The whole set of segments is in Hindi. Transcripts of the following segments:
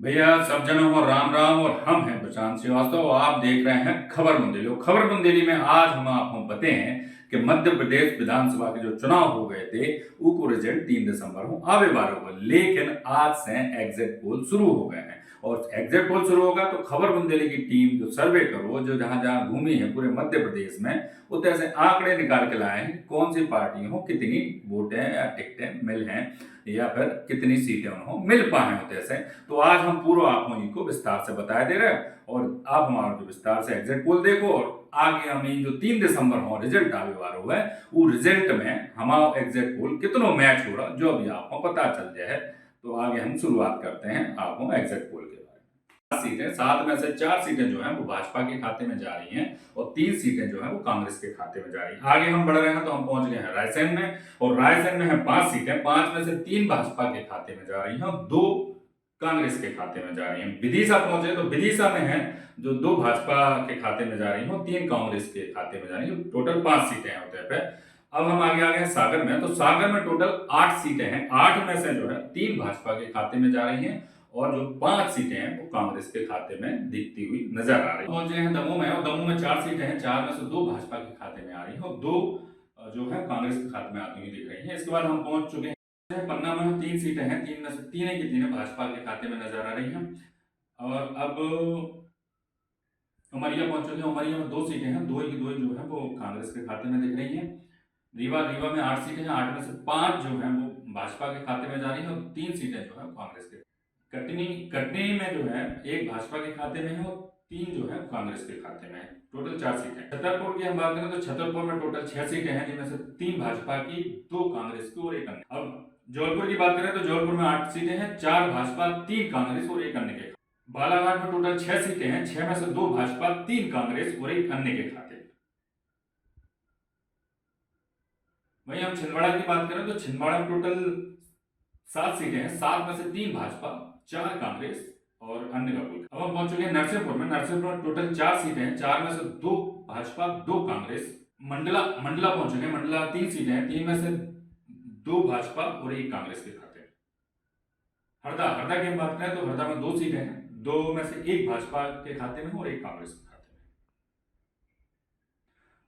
भैया सब जनों को राम राम। और हम हैं प्रशांत श्रीवास्तव। आप देख रहे हैं खबर बुंदेली। खबर बुंदेली में आज हम आपको बताते हैं कि मध्य प्रदेश विधानसभा के जो चुनाव हो गए थे उनको रिजल्ट 3 दिसंबर को आवे बार होगा, लेकिन आज से एग्जिट पोल शुरू हो गए हैं। और एग्जिट पोल शुरू होगा तो खबर बुंदेली की टीम जो सर्वे करो, जो जहां जहां घूमी है पूरे मध्य प्रदेश में, उतने से आंकड़े निकाल के लाए हैं कौन सी पार्टी हो कितनी वोटें या टिकटें मिल हैं या फिर कितनी सीटें उन्होंने मिल पाए होते से। तो आज हम पूरा आपको इनको विस्तार से बता दे रहे हैं और आप हमारा जो विस्तार से एग्जिट पोल देखो और आगे हम जो 3 दिसंबर हो रिजल्ट आवे वाला हुआ है वो रिजल्ट में हमारा एग्जिट पोल कितनो मैच हो रहा जो अभी आपको पता चल जाए। तो आगे हम शुरुआत करते हैं आपको एग्जिट पोल के बारे में। सीटें 7 में से 4 सीटें जो है वो भाजपा के खाते में जा रही हैं और 3 सीटें जो है वो कांग्रेस के खाते में जा रही हैं। आगे हम बढ़ रहे हैं तो हम पहुंच गए हैं रायसेन में और रायसेन में है 5 सीटें, 5 में से 3 भाजपा के खाते में जा रही हैं और 2 कांग्रेस के खाते में जा रही हैं। विदिशा पहुंचे तो विदिशा में है जो 2 भाजपा के खाते में जा रही हैं और 3 कांग्रेस के खाते में जा रही हैं। टोटल 5 सीटें हैं होते पे। अब हम आगे आ गए हैं सागर में, तो सागर में टोटल 8 सीटें हैं। 8 में से जो है 3 भाजपा के खाते में जा रही हैं और जो 5 सीटें हैं वो कांग्रेस के खाते में दिखती हुई नजर आ रही है। पहुंचे हैं दमोह में और दमोह में 4 सीटें हैं। 4 में से 2 भाजपा के खाते में आ रही हैं और 2 जो है कांग्रेस के खाते में आती हुई दिख रही है। इसके बाद हम पहुंच चुके हैं पन्ना में, 3 सीटें हैं। 3 में से 3 की 3 भाजपा के खाते में नजर आ रही हैं। और अब उमरिया पहुंच चुके हैं। उमरिया में 2 सीटें हैं, 2 की 2 जो है वो कांग्रेस के खाते में दिख रही हैं। रीवा में 8 सीटें हैं। 8 में से 5 जो है वो भाजपा के खाते में जा रही है और 3 सीटें जो है कांग्रेस के। कटनी में जो है 1 भाजपा के खाते में है और 3 जो है कांग्रेस के खाते में है। टोटल 4 सीटें। छतरपुर की हम बात करें तो छतरपुर में टोटल 6 सीटें हैं जिनमें से 3 भाजपा की, 2 कांग्रेस की और 1 अन्य। अब जौनपुर की बात करें तो जौनपुर में 8 सीटें हैं, 4 भाजपा, 3 कांग्रेस और 1 अन्य के। बालाघाट में टोटल 6 सीटें हैं, 6 में से 2 भाजपा, 3 कांग्रेस और 1 अन्य के खाते। वहीं हम छिंदवाड़ा की बात करें तो छिंदवाड़ा में टोटल 7 सीटें हैं, 7 में से 3 भाजपा, 4 कांग्रेस और अन्य का कुल। अब हम पहुंच चुके हैं नरसिंहपुर में। नरसिंहपुर में टोटल 4 सीटें हैं, 4 में से 2 भाजपा, 2 कांग्रेस। मंडला पहुंच चुके हैं। मंडला 3 सीटें हैं, 3 में से 2 भाजपा और 1 कांग्रेस के खाते। हरदा की हम बात करें तो हरदा में 2 सीटें हैं, 2 में से 1 भाजपा के खाते में और 1 कांग्रेस के खाते में।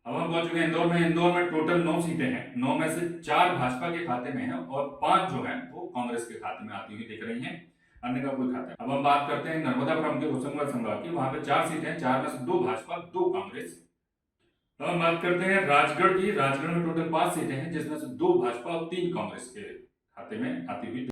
अब हम पहुंच चुके हैं इंदौर में। इंदौर में टोटल 9 सीटें हैं, 9 में से 4 भाजपा के खाते में हैं और 5 जो है वो कांग्रेस के खाते में आती हुई दिख रही हैं, अन्य का कोई खाता है। अब हम बात करते हैं नर्मदापुरम के होशंगाबाद संभाग की। वहां पे 4 सीटें हैं, 4 में से 2 भाजपा, 2 कांग्रेस। अब हम बात करते हैं राजगढ़ की। राजगढ़ में टोटल 5 सीटें हैं जिसमें से 2 भाजपा और 3 कांग्रेस के खाते में आती हुई